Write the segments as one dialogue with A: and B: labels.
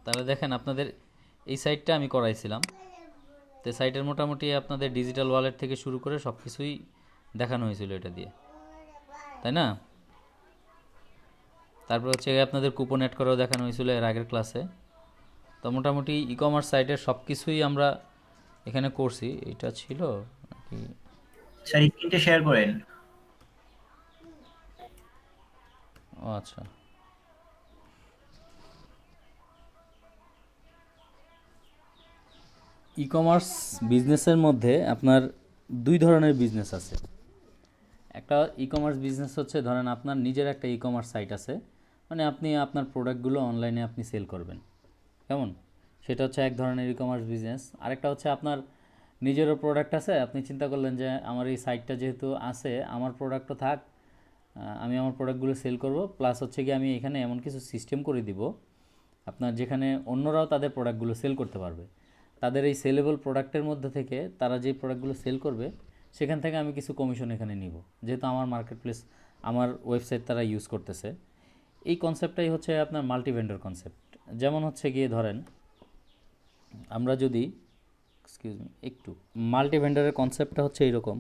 A: তাহলে দেখেন আপনাদের এই সাইটটা আমি করাইছিলাম, তো সাইটের মোটামুটি আপনাদের ডিজিটাল ওয়ালেট থেকে শুরু করে সব কিছুই দেখানো হয়েছিল এটা দিয়ে, তাই না? তারপর হচ্ছে আপনাদের কুপন অ্যাড করাও দেখানো হয়েছিল এর আগের ক্লাসে। তো মোটামুটি ই কমার্স সাইটের সব কিছুই আমরা এখানে করছি। এটা ছিল নাকি?
B: স্যার স্ক্রিনটা শেয়ার করেন।
A: ও আচ্ছা, ই কমার্স বিজনেসের মধ্যে আপনার দুই ধরনের বিজনেস আছে। একটা ই কমার্স বিজনেস হচ্ছে, ধরেন আপনার নিজের একটা ই কমার্স সাইট আছে, মানে আপনি আপনার প্রোডাক্টগুলো অনলাইনে আপনি সেল করবেন, কেমন? সেটা হচ্ছে এক ধরনের ই কমার্স বিজনেস। আরেকটা হচ্ছে আপনার নিজেরও প্রোডাক্ট আছে, আপনি চিন্তা করলেন যে আমার এই সাইটটা যেহেতু আছে, আমার প্রোডাক্টও থাক, আমি আমার প্রোডাক্টগুলো সেল করব, প্লাস হচ্ছে কি আমি এখানে এমন কিছু সিস্টেম করে দিব আপনার, যেখানে অন্যরাও তাদের প্রোডাক্টগুলো সেল করতে পারবে। তাদের এই সেলেবল প্রোডাক্টের মধ্যে থেকে তারা যে প্রোডাক্টগুলো সেল করবে, সেখান থেকে আমি কিছু কমিশন এখানে নিব, যেহেতু আমার মার্কেট প্লেস, আমার ওয়েবসাইট তারা ইউজ করতেছে। এই কনসেপ্টটাই হচ্ছে আপনার মাল্টি ভেন্ডর কনসেপ্ট। যেমন হচ্ছে গিয়ে ধরেন আমরা যদি, এক্সকিউজ মি একটু, মাল্টি ভেন্ডরের কনসেপ্টটা হচ্ছে এইরকম,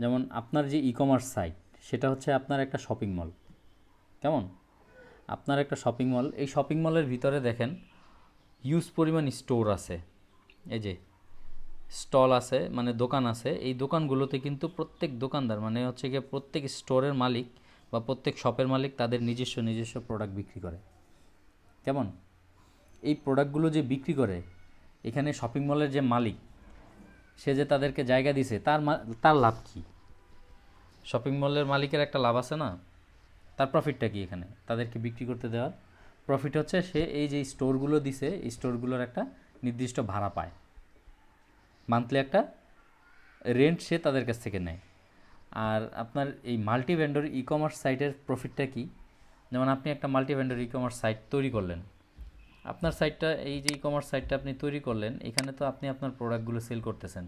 A: যেমন আপনার যে ই কমার্স সাইট, সেটা হচ্ছে আপনার একটা শপিং মল, কেমন? আপনার একটা শপিং মল, এই শপিং মলের ভিতরে দেখেন হিউজ পরিমাণ স্টোর আছে, এই যে স্টল আছে, মানে দোকান আছে। এই দোকানগুলোতে কিন্তু প্রত্যেক দোকানদার, মানে হচ্ছে গিয়ে প্রত্যেক স্টোরের মালিক বা প্রত্যেক শপের মালিক তাদের নিজস্ব নিজস্ব প্রোডাক্ট বিক্রি করে, কেমন? এই প্রোডাক্টগুলো যে বিক্রি করে, এখানে শপিং মলের যে মালিক, সে যে তাদেরকে জায়গা দিছে, তার লাভ কি? শপিং মলের মালিকের একটা লাভ আছে না? তার প্রফিটটা কি এখানে তাদেরকে বিক্রি করতে দেওয়ার? প্রফিট হচ্ছে সে এই যে স্টোরগুলো দিছে, এই স্টোরগুলোর একটা নির্দিষ্ট ভাড়া পায়, মান্থলি একটা রেন্ট সে তাদের কাছ থেকে নেয়। আর আপনার এই মাল্টি ভেন্ডর ই কমার্স সাইটের প্রফিটটা কি? যেমন আপনি একটা multi vendor e commerce site তৈরি করলেন, আপনার সাইটটা, এই যে ই কমার্স সাইটটা আপনি তৈরি করলেন, এখানে তো আপনি আপনার প্রোডাক্টগুলো সেল করতেছেন,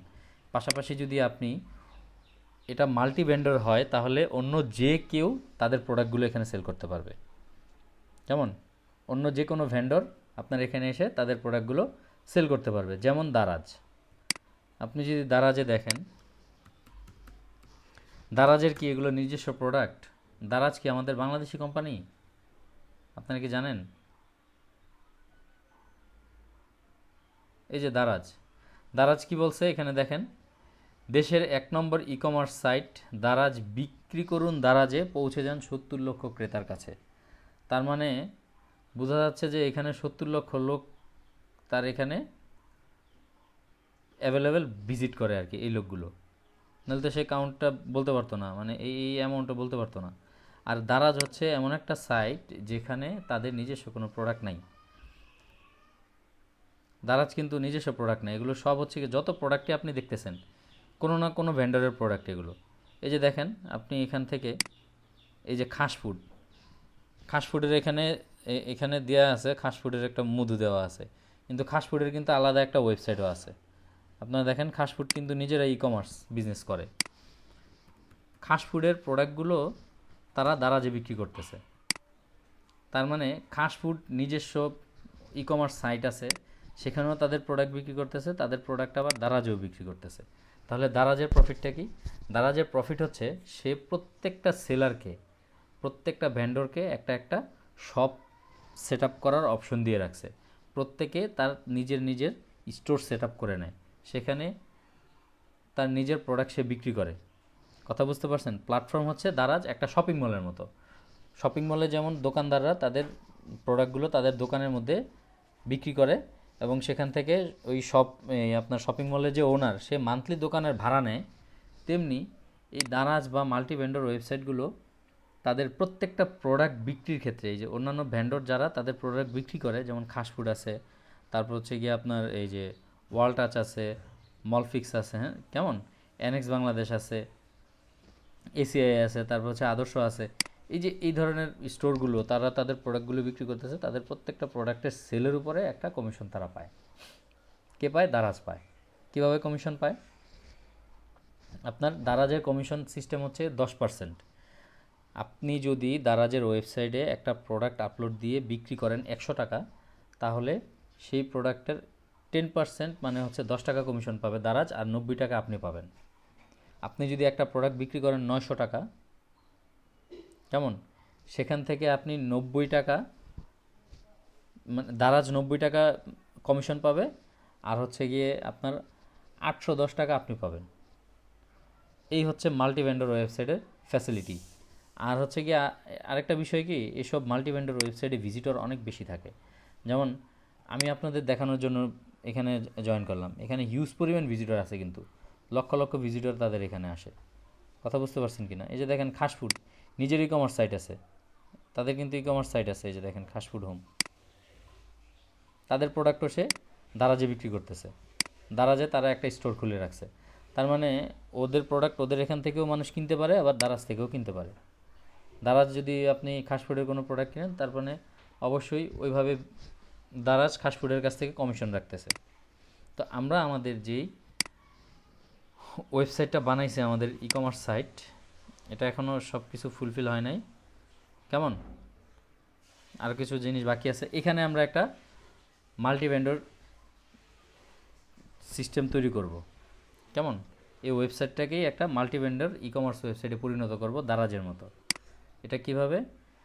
A: পাশাপাশি যদি আপনি এটা মাল্টি ভেন্ডর হয়, তাহলে অন্য যে কেউ তাদের প্রোডাক্টগুলো এখানে সেল করতে পারবে, কেমন? অন্য যে কোনো ভেন্ডর আপনার এখানে এসে তাদের প্রোডাক্টগুলো সেল করতে পারবে। যেমন দারাজ, আপনি যদি দারাজে দেখেন, দারাজের কি এগুলো নিজস্ব প্রোডাক্ট? দারাজ কি আমাদের বাংলাদেশি কোম্পানি? আপনারা কি জানেন? এই যে দারাজ, দারাজ কি বলছে এখানে দেখেন, দেশের ১ নম্বর ই কমার্স সাইট দারাজ, বিক্রি করুন দারাজে, পৌঁছে যান ৭০ লক্ষ ক্রেতার কাছে। তার মানে বোঝা যাচ্ছে যে এখানে ৭০ লক্ষ লোক তার এখানে অ্যাভেলেবেল ভিজিট করে আর কি, এই লোকগুলো। নাহলে তো সে কাউন্টটা বলতে পারতো না, মানে এই অ্যামাউন্টটা বলতে পারতো না। আর দারাজ হচ্ছে এমন একটা সাইট যেখানে তাদের নিজস্ব কোনো প্রোডাক্ট নাই। দারাজ কিন্তু নিজস্ব প্রোডাক্ট নেই, এগুলো সব হচ্ছে কি, যত প্রোডাক্টই আপনি দেখতেছেন কোনো না কোনো ভেন্ডরের প্রোডাক্ট এগুলো। এই যে দেখেন আপনি এখান থেকে, এই যে খাস ফুড, খাস ফুডের এখানে এখানে দেওয়া আছে, খাস ফুডের একটা মধু দেওয়া আছে, কিন্তু খাস ফুডের কিন্তু আলাদা একটা ওয়েবসাইটও আছে। আপনারা দেখেন খাস ফুড কিন্তু নিজেরা ই কমার্স বিজনেস করে, খাস ফুডের প্রোডাক্টগুলো তারা দারাজে বিক্রি করতেছে। তার মানে খাস ফুড নিজস্ব ই কমার্স সাইট আছে, সেখানেও তাদের প্রোডাক্ট বিক্রি করতেছে, তাদের প্রোডাক্ট আবার দারাজেও বিক্রি করতেছে। তাহলে দারাজের প্রফিটটা কি? দারাজের প্রফিট হচ্ছে সে প্রত্যেকটা সেলারকে, প্রত্যেকটা ভেন্ডরকে একটা একটা শপ সেট আপ করার অপশন দিয়ে রাখছে। প্রত্যেকে তার নিজের নিজের স্টোর সেট আপ করে নেয়, সেখানে তার নিজের প্রোডাক্ট সে বিক্রি করে। কথা বুঝতে পারছেন? প্ল্যাটফর্ম হচ্ছে দারাজ একটা শপিং মলের মতো। শপিং মলে যেমন দোকানদাররা তাদের প্রোডাক্টগুলো তাদের দোকানের মধ্যে বিক্রি করে, এবং সেখান থেকে ওই আপনার শপিং মলের যে ওনার, সে মান্থলি দোকানের ভাড়া নেয়, তেমনি এই দারাজ বা মাল্টি ভেন্ডর ওয়েবসাইটগুলো তাদের প্রত্যেকটা প্রোডাক্ট বিক্রির ক্ষেত্রে, এই যে অন্যান্য ভেন্ডর যারা তাদের প্রোডাক্ট বিক্রি করে, যেমন খাসফুড আছে, তারপর হচ্ছে গিয়ে আপনার এই যে ওয়াল টাচ আছে, মলফিক্স আছে, হ্যাঁ কেমন, এনএক্স বাংলাদেশ আছে, এসিআই আছে, তারপর হচ্ছে আদর্শ আছে, এই যে এই ধরনের স্টোরগুলো তারা তাদের প্রোডাক্টগুলো বিক্রি করতেছে, তাদের প্রত্যেকটা প্রোডাক্টের সেলের উপরে একটা কমিশন তারা পায়। কে পায়? দারাজ পায়। কীভাবে কমিশন পায়? আপনার দারাজের কমিশন সিস্টেম হচ্ছে 10%। আপনি যদি দারাজের ওয়েবসাইটে একটা প্রোডাক্ট আপলোড দিয়ে বিক্রি করেন ১০০ টাকা, তাহলে সেই প্রোডাক্টের 10% মানে হচ্ছে 10 টাকা কমিশন পাবে দারাজ, আর 90 টাকা আপনি পাবেন। আপনি যদি একটা প্রোডাক্ট বিক্রি করেন 900 টাকা, কেমন, সেখান থেকে আপনি 90 টাকা মানে দারাজ 90 টাকা কমিশন পাবে, আর হচ্ছে গিয়ে আপনার 810 টাকা আপনি পাবেন। এই হচ্ছে মাল্টি ভেন্ডর ওয়েবসাইটের ফ্যাসিলিটি। আর হচ্ছে গিয়ে আরেকটা বিষয় কি, এসব মাল্টি ভেন্ডর ওয়েবসাইটে ভিজিটর অনেক বেশি থাকে। যেমন আমি আপনাদের দেখানোর জন্য এখানে জয়েন করলাম, এখানে হিউজ পরিমাণ ভিজিটর আছে, কিন্তু লক্ষ লক্ষ ভিজিটর তাদের এখানে আসে। কথা বুঝতে পারছেন কিনা? এই যে দেখেন খাসফুড, নিজের ই কমার্স সাইট আছে, তাদের কিন্তু ই কমার্স সাইট আছে। এই যে দেখেন খাসফুড হোম, তাদের প্রোডাক্টও সে দারাজে বিক্রি করতেছে। দারাজে তারা একটা স্টোর খুলে রাখছে, তার মানে ওদের প্রোডাক্ট ওদের এখান থেকেও মানুষ কিনতে পারে, আবার দারাজ থেকেও কিনতে পারে। দারাজ যদি আপনি ফাস্টফুডের কোনো প্রোডাক্ট কিনেন, তার মানে অবশ্যই ওইভাবে দারাজ ফাস্টফুডের কাছ থেকে কমিশন রাখতেছে। তো আমরা আমাদের যেই ওয়েবসাইটটা বানাইছে, আমাদের ই কমার্স সাইট, এটা এখনও সব কিছু ফুলফিল হয় নাই, কেমন, আরও কিছু জিনিস বাকি আছে। এখানে আমরা একটা মাল্টি ভেন্ডর সিস্টেম তৈরি করব, কেমন, এই ওয়েবসাইটটাকেই একটা মাল্টি ভেন্ডর ই কমার্স ওয়েবসাইটে পরিণত করব দারাজের মতো। এটা কিভাবে?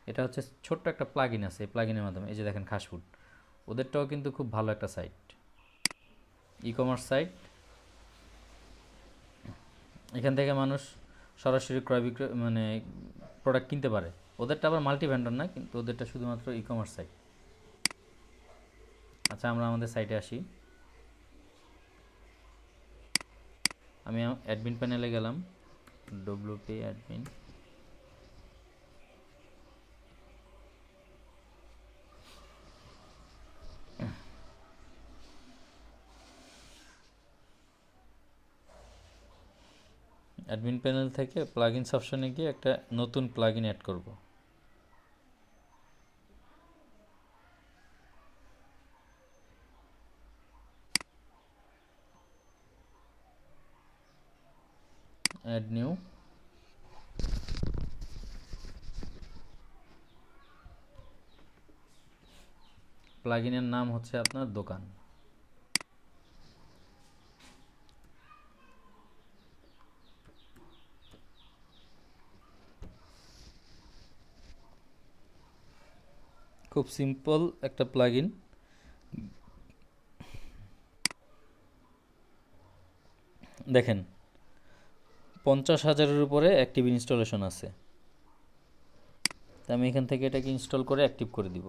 A: এটা হচ্ছে ছোট্ট একটা প্লাগইন আছে, এই প্লাগইনের মাধ্যমে। এই যে দেখেন খাসফুড, ওদেরটাও কিন্তু খুব ভালো একটা সাইট, ই কমার্স সাইট। এখান থেকে মানুষ সরাসরি ক্রয় বিক্রয় মানে প্রোডাক্ট কিনতে পারে। ওদেরটা আবার মাল্টি ভেন্ডর না, কিন্তু ওদেরটা শুধুমাত্র ই কমার্স সাইট। আচ্ছা, আমরা আমাদের সাইটে আসি। আমি অ্যাডমিন প্যানেলে গেলাম, ডব্লিউপি অ্যাডমিন। অ্যাডমিন প্যানেল থেকে প্লাগইনস অপশনে গিয়ে একটা নতুন প্লাগইন অ্যাড করব। Add new. প্লাগইনের নাম হচ্ছে আপনার দোকান। খুব সিম্পল একটা প্লাগইন। দেখেন 50,000-এর উপরে অ্যাক্টিভ ইনস্টলেশন আছে। তা আমি এখান থেকে এটাকে ইনস্টল করে অ্যাক্টিভ করে দিব।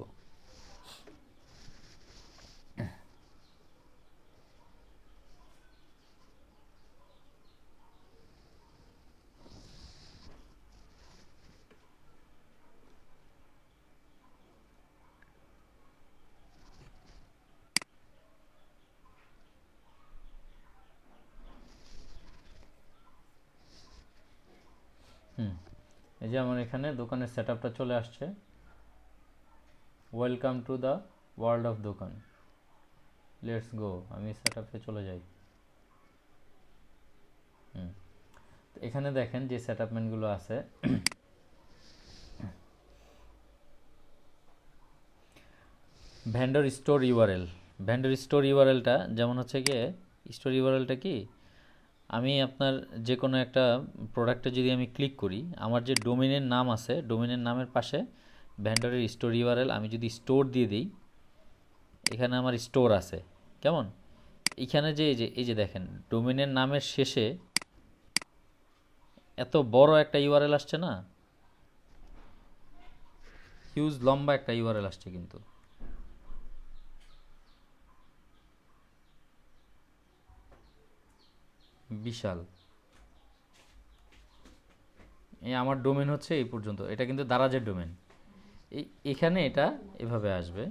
A: এই যে আমার এখানে দোকানের সেটআপটা চলে আসছে। Welcome to the world of Dokan, let's go. আমি সেটআপে চলে যাই। এখানে দেখেন যে সেটআপমেন্টগুলো আছে, vendor store URL. Vendor store ইউআরএলটা যেমন হচ্ছে গিয়ে, স্টোর ইউআরএলটা কি, আমি আপনার যে কোনো একটা প্রোডাক্টে যদি আমি ক্লিক করি, আমার যে ডোমেনের নাম আছে, ডোমেনের নামের পাশে ভেন্ডরের স্টোর ইউআরএল, আমি যদি স্টোর দিয়ে দিই, এখানে আমার স্টোর আছে, কেমন, এখানে যে এই যে দেখেন ডোমেনের নামের শেষে এত বড় একটা ইউআরএল আসছে না, হিউজ লম্বা একটা ইউআরএল আসছে, কিন্তু বিশাল। এই আমার ডোমেন হচ্ছে এই পর্যন্ত, এটা কিন্তু দারাজের ডোমেন। এখানে এটা এভাবে আসবে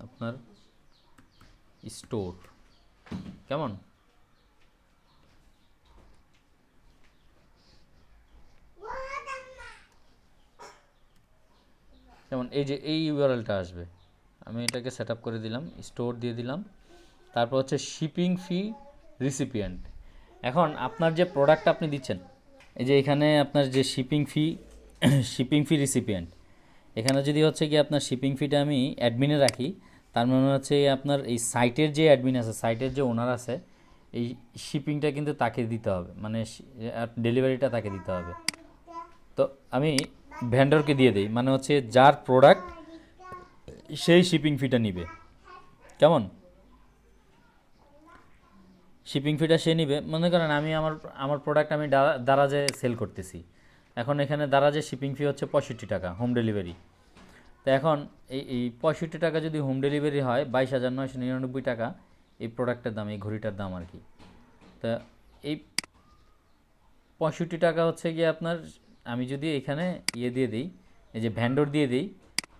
A: আপনার স্টোর, কেমন, যেমন এই যে এই ইউআরএলটা আসবে। আমি এটাকে সেট আপ করে দিলাম, স্টোর দিয়ে দিলাম। তারপর হচ্ছে শিপিং ফি রিসিপিয়েন্ট। এখন আপনার যে প্রোডাক্ট আপনি দিচ্ছেন, এই যে এখানে আপনার যে শিপিং ফি রিসিপিয়েন্ট, এখানে যদি হচ্ছে কি আপনার শিপিং ফিটা আমি অ্যাডমিনে রাখি, তার মানে হচ্ছে আপনার এই সাইটের যে অ্যাডমিন আছে, সাইটের যে ওনার আছে, এই শিপিংটা কিন্তু তাকে দিতে হবে, মানে ডেলিভারিটা তাকে দিতে হবে। তো আমি ভেন্ডরকে দিয়ে দিই, মানে হচ্ছে যার প্রোডাক্ট সেই শিপিং ফিটা নিবে। কেমন? শিপিং ফিটা সে নিবে। মনে করেন আমি আমার আমার প্রোডাক্ট আমি দারাজে সেল করতেছি, এখন এখানে দারাজের শিপিং ফি হচ্ছে 65 টাকা হোম ডেলিভারি। তো এখন এই 65 টাকা যদি হোম ডেলিভারি হয়, 22,999 টাকা এই প্রোডাক্টের দাম, এই ঘড়িটার দাম আর কি। তা এই 65 টাকা হচ্ছে গিয়ে আপনার, আমি যদি এখানে ইয়ে দিয়ে দিই, এই যে ভ্যান্ডর দিয়ে দিই,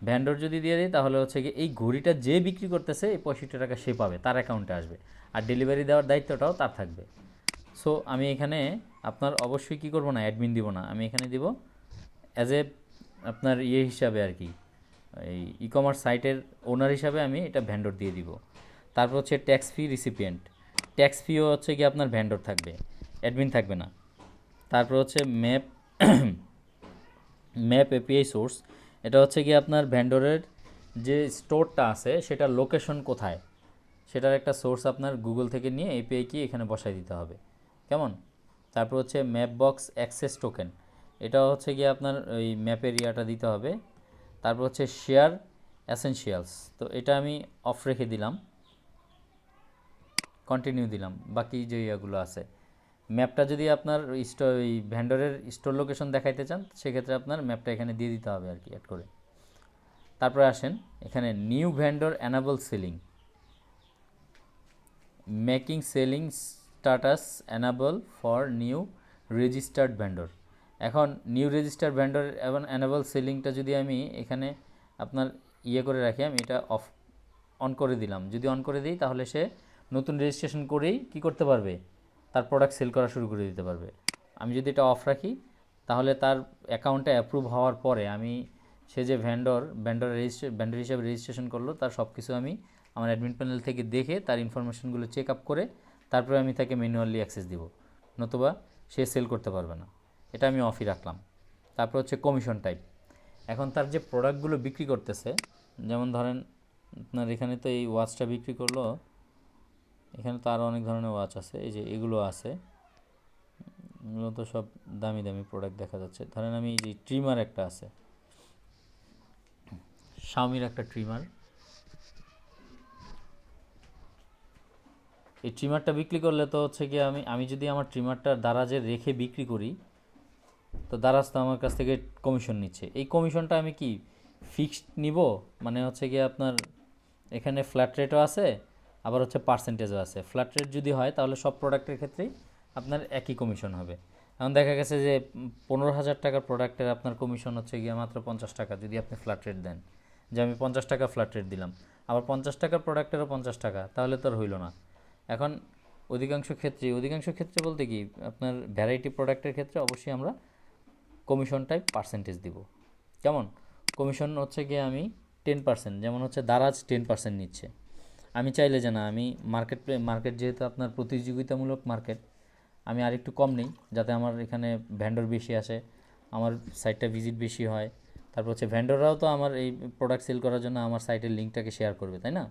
A: ভ্যান্ডর যদি দিয়ে দিই তাহলে হচ্ছে গিয়ে এই ঘড়িটা যে বিক্রি করতেছে এই 65 টাকা সে পাবে, তার অ্যাকাউন্টে আসবে, আর ডেলিভারি দেওয়ার দায়িত্বটাও তার থাকবে। সো আমি এখানে আপনার অবশ্যই কী করবো না, অ্যাডমিন দিব না, আমি এখানে দিব অ্যাজ এ আপনার ইয়ে হিসাবে আর কি, এই ই কমার্স সাইটের ওনার হিসাবে আমি এটা ভ্যান্ডর দিয়ে দিব। তারপর হচ্ছে ট্যাক্স ফি রিসিপিয়েন্ট, ট্যাক্স ফিও হচ্ছে কি আপনার ভ্যান্ডর থাকবে, অ্যাডমিন থাকবে না। তারপর হচ্ছে ম্যাপ ম্যাপ এপিআই সোর্স, এটা হচ্ছে কি আপনার ভ্যান্ডরের যে স্টোরটা আছে সেটার লোকেশন কোথায়, সেটার একটা সোর্স আপনার গুগল থেকে নিয়ে এপিআই কি এখানে বসাই দিতে হবে। কেমন? তারপর হচ্ছে ম্যাপ বক্স অ্যাক্সেস টোকেন, এটা হচ্ছে গিয়ে আপনার ওই ম্যাপের ইয়াটা দিতে হবে। তারপর হচ্ছে শেয়ার অ্যাসেনশিয়ালস, তো এটা আমি অফ রেখে দিলাম, কন্টিনিউ দিলাম। বাকি যে ইয়াগুলো আছে, ম্যাপটা যদি আপনার ওই ভ্যান্ডরের স্টোর লোকেশন দেখাইতে চান সেক্ষেত্রে আপনার ম্যাপটা এখানে দিয়ে দিতে হবে আর কি, অ্যাড করে। তারপরে আসেন এখানে new vendor enable selling, making selling status enable for new registered vendor. এখন নিউ রেজিস্টার্ড ভ্যান্ডর এবং অ্যানাবল সেলিংটা যদি আমি এখানে আপনার ইয়ে করে রাখি, আমি এটা অন করে দিলাম, যদি অন করে দিই তাহলে সে নতুন রেজিস্ট্রেশন করেই কি করতে পারবে, তার প্রোডাক্ট সেল করা শুরু করে দিতে পারবে। আমি যদি এটা অফ রাখি তাহলে তার অ্যাকাউন্টে অ্যাপ্রুভ হওয়ার পরে আমি, সে যে ভ্যান্ডর হিসাবে রেজিস্ট্রেশন করলো তার সব কিছু আমি আমার অ্যাডমিন প্যানেল থেকে দেখে তার ইনফরমেশনগুলো চেক আপ করে তারপরে আমি তাকে ম্যানুয়ালি অ্যাক্সেস দিব, নতুবা সে সেল করতে পারবে না। এটা আমি অফই রাখলাম। তারপর হচ্ছে কমিশন টাইপ, এখন তার যে প্রোডাক্টগুলো বিক্রি করতেছে, যেমন ধরেন আপনার এখানে তো এই ওয়াচটা বিক্রি করলো, এখানে তো আরও অনেক ধরনের ওয়াচ আছে, এই যে এগুলো আছে, এগুলো তো সব দামি দামি প্রোডাক্ট দেখা যাচ্ছে। ধরেন আমি এই যে ট্রিমার একটা আছে, শাওমির একটা ট্রিমার, এই ট্রিমারটা বিক্রি করলে তো হচ্ছে কি আমি যদি আমার ট্রিমারটা দারাজে রেখে বিক্রি করি, তো দারাজ তো আমার কাছ থেকে কমিশন নিচ্ছে। এই কমিশনটা আমি কি ফিক্সড নিব, মানে হচ্ছে কি আপনার এখানে ফ্ল্যাট রেটও আছে, আবার হচ্ছে পার্সেন্টেজও আছে। ফ্ল্যাট রেট যদি হয় তাহলে সব প্রোডাক্টের ক্ষেত্রেই আপনার একই কমিশন হবে। এখন দেখা গেছে যে 15,000 টাকার প্রোডাক্টের আপনার কমিশন হচ্ছে গিয়ে মাত্র 50 টাকা, যদি আপনি ফ্ল্যাট রেট দেন, যে আমি 50 টাকা ফ্ল্যাট রেট দিলাম, আবার 50 টাকার প্রোডাক্টেরও 50 টাকা, তাহলে তো আর হইল না। এখন অধিকাংশ ক্ষেত্রে বলতে কি আপনার ভ্যারাইটি প্রোডাক্টের ক্ষেত্রে অবশ্যই আমরা কমিশন টাইপ পার্সেন্টেজ দিব। কেমন? কমিশন হচ্ছে গিয়ে আমি 10%, যেমন হচ্ছে দারাজ 10% নিচ্ছে, আমি চাইলে যে না, আমি মার্কেট যেহেতু আপনার প্রতিযোগিতামূলক মার্কেট, আমি আরেকটু কম নেই যাতে আমার এখানে ভ্যান্ডর বেশি আসে, আমার সাইটটা ভিজিট বেশি হয়। তারপর হচ্ছে ভ্যান্ডররাও তো আমার এই প্রোডাক্ট সেল করার জন্য আমার সাইটের লিঙ্কটাকে শেয়ার করবে, তাই না?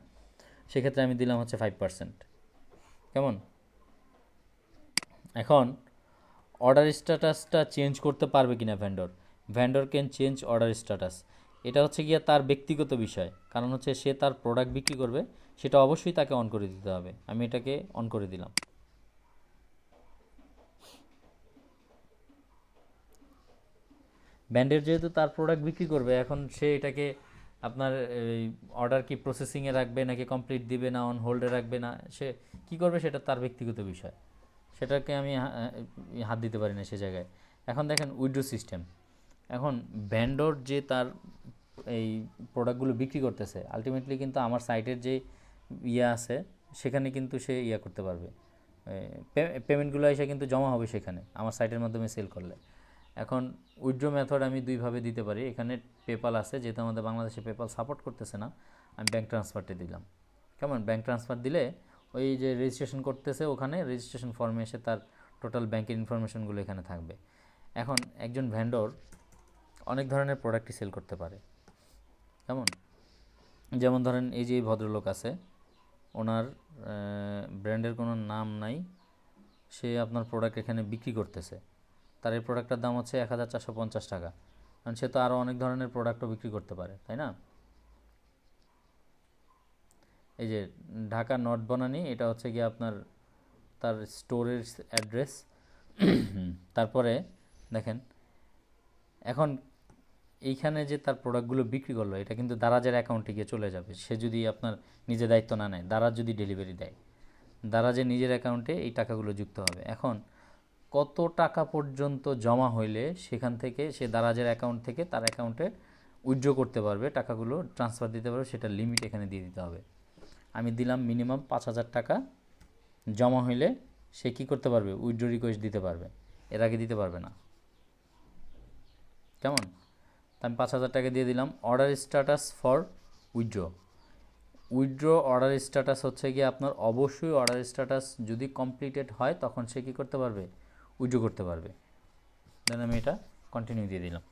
A: সেক্ষেত্রে আমি দিলাম হচ্ছে 5%। কেমন? এখন অর্ডার স্ট্যাটাসটা চেঞ্জ করতে পারবে কিনা vendor can change order status, এটা হচ্ছে গিয়ে তার ব্যক্তিগত বিষয়, কারণ হচ্ছে সে তার প্রোডাক্ট বিক্রি করবে, সেটা অবশ্যই তাকে অন করে দিতে হবে। আমি এটাকে অন করে দিলাম। ব্র্যান্ডের যেহেতু তার প্রোডাক্ট বিক্রি করবে, এখন সে এটাকে আপনার অর্ডার কি প্রসেসিংয়ে রাখবে নাকি কমপ্লিট দিবে না অন হোল্ডে রাখবে না, সে কি করবে সেটা তার ব্যক্তিগত বিষয়, সেটাকে আমি হাত দিতে পারি না সে জায়গায়। এখন দেখেন উইথড্র সিস্টেম, এখন ভ্যান্ডর যে তার এই প্রোডাক্টগুলো বিক্রি করতেছে, আলটিমেটলি কিন্তু আমার সাইটের যে ইয়ে আছে সেখানে কিন্তু সে ইয়া করতে পারবে, পেমেন্টগুলো এসে কিন্তু জমা হবে সেখানে আমার সাইটের মাধ্যমে সেল করলে। এখন উইথড্র মেথড আমি দুইভাবে দিতে পারি, এখানে পেপাল আছে, যেহেতু আমাদের বাংলাদেশে পেপাল সাপোর্ট করতেছে না, আমি ব্যাঙ্ক ট্রান্সফারটা দিলাম। কেমন? ব্যাঙ্ক ট্রান্সফার দিলে ওই যে রেজিস্ট্রেশন করতেছে ওখানে রেজিস্ট্রেশন ফর্মে এসে তার টোটাল ব্যাঙ্কের ইনফরমেশনগুলো এখানে থাকবে। এখন একজন ভ্যান্ডর অনেক ধরনের প্রোডাক্টই সেল করতে পারে। কেমন? যেমন ধরেন এই যে এই ভদ্রলোক আছে, ওনার ব্র্যান্ডের কোনো নাম নাই, সে আপনার প্রোডাক্ট এখানে বিক্রি করতেছে, তার এই প্রোডাক্টটার দাম হচ্ছে 1450 টাকা, কারণ সে তো আরও অনেক ধরনের প্রোডাক্টও বিক্রি করতে পারে, তাই না? এই যে ঢাকা নর্থ বনানী, এটা হচ্ছে গিয়ে আপনার তার স্টোরের অ্যাড্রেস। তারপরে দেখেন এখন এইখানে যে তার প্রোডাক্টগুলো বিক্রি করলো, এটা কিন্তু দারাজের অ্যাকাউন্টে গিয়ে চলে যাবে, সে যদি আপনার নিজে দায়িত্ব না নেয়, দারাজ যদি ডেলিভারি দেয়, দারাজের নিজের অ্যাকাউন্টে এই টাকাগুলো যুক্ত হবে। এখন কত টাকা পর্যন্ত জমা হইলে সেখান থেকে সে দারাজের অ্যাকাউন্ট থেকে তার অ্যাকাউন্টে উইথড্র করতে পারবে, টাকাগুলো ট্রান্সফার দিতে পারবে, সেটা লিমিট এখানে দিয়ে দিতে হবে। আমি দিলাম মিনিমাম 5000 টাকা জমা হইলে সে কী করতে পারবে, উইথড্র রিকোয়েস্ট দিতে পারবে, এর আগে দিতে পারবে না। কেমন? তা আমি 5000 টাকা দিয়ে দিলাম। Order status for withdraw, withdraw order status হচ্ছে গিয়ে আপনার অবশ্যই অর্ডার স্ট্যাটাস যদি কমপ্লিটেড হয় তখন সে কী করতে পারবে, উইথড্র করতে পারবে। দেন আমি এটা কন্টিনিউ দিয়ে দিলাম।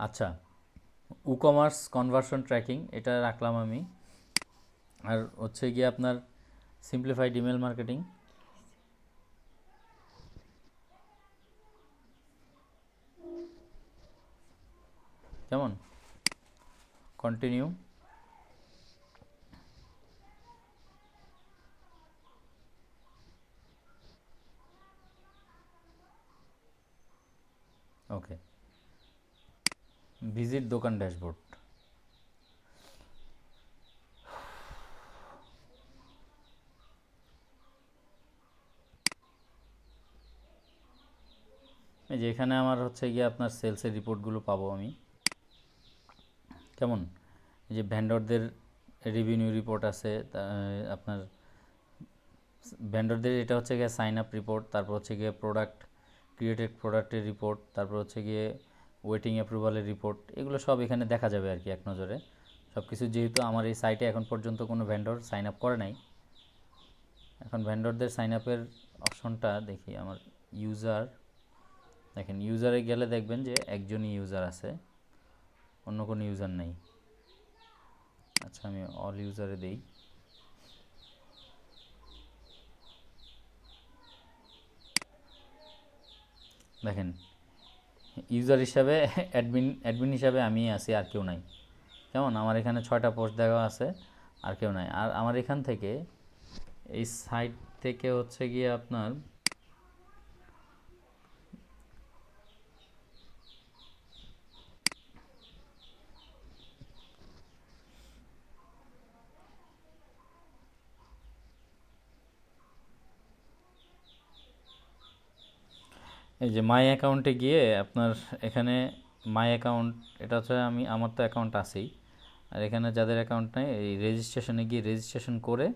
A: আচ্ছা, ই-কমার্স কনভার্সন ট্র্যাকিং এটা রাখলাম আমি। আর হচ্ছে গিয়ে আপনার সিম্পলিফাইড ইমেল মার্কেটিং, কেমন? কন্টিনিউ। ওকে, ভিজিট দোকান ড্যাশবোর্ড। এই যে এখানে আমার হচ্ছে গিয়ে আপনার সেলসের রিপোর্টগুলো পাবো আমি, কেমন? এই যে ভেন্ডরদের রেভিনিউ রিপোর্ট আছে, আপনার ভেন্ডরদের এটা হচ্ছে গিয়ে সাইন আপ রিপোর্ট, তারপর হচ্ছে গিয়ে প্রোডাক্ট ক্রিয়েটেড প্রোডাক্টের রিপোর্ট, তারপর হচ্ছে গিয়ে ওয়েটিং অ্যাপ্রুভালের রিপোর্ট, এগুলো সব এখানে দেখা যাবে আর কি এক নজরে সব কিছু। যেহেতু আমার এই সাইটে এখন পর্যন্ত কোনো ভেন্ডর সাইন আপ করে নাই, এখন ভেন্ডরদের সাইন আপের অপশনটা দেখি। আমার ইউজার, দেখেন ইউজারে গেলে দেখবেন যে একজনই ইউজার আছে, অন্য কোনো ইউজার নেই। আচ্ছা, আমি অল ইউজারে দেই। দেখেন ইউজার হিসাবে অ্যাডমিন হিসাবে আমি আছি, আর কেউ নাই। কেমন? আমার এখানে 6টা পোস্ট দেওয়া আছে, আর কেউ নাই। আর আমার এখান থেকে এই সাইট থেকে হচ্ছে গিয়ে আপনার এই যে মাই অ্যাকাউন্টে গিয়ে আপনার এখানে মাই অ্যাকাউন্ট, এটা হচ্ছে আমার তো অ্যাকাউন্ট আছেই। আর এখানে যাদের অ্যাকাউন্ট নেই, এই রেজিস্ট্রেশনে গিয়ে রেজিস্ট্রেশন করে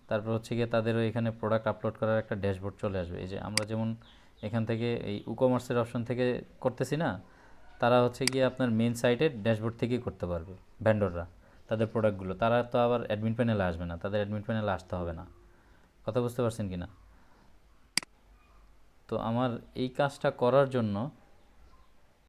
A: তারপর হচ্ছে গিয়ে তাদেরও এখানে প্রোডাক্ট আপলোড করার একটা ড্যাশবোর্ড চলে আসবে। এই যে আমরা যেমন এখান থেকে এই ই-কমার্সের অপশন থেকে করতেছি না, তারা হচ্ছে গিয়ে আপনার মেন সাইটের ড্যাশবোর্ড থেকেই করতে পারবে ভেন্ডররা তাদের প্রোডাক্টগুলো। তারা তো আবার অ্যাডমিন প্যানেলে আসবে না, তাদের অ্যাডমিন প্যানেলে আসতে হবে না। কথা বুঝতে পারছেন কি না? তো আমার এই কাজটা করার জন্য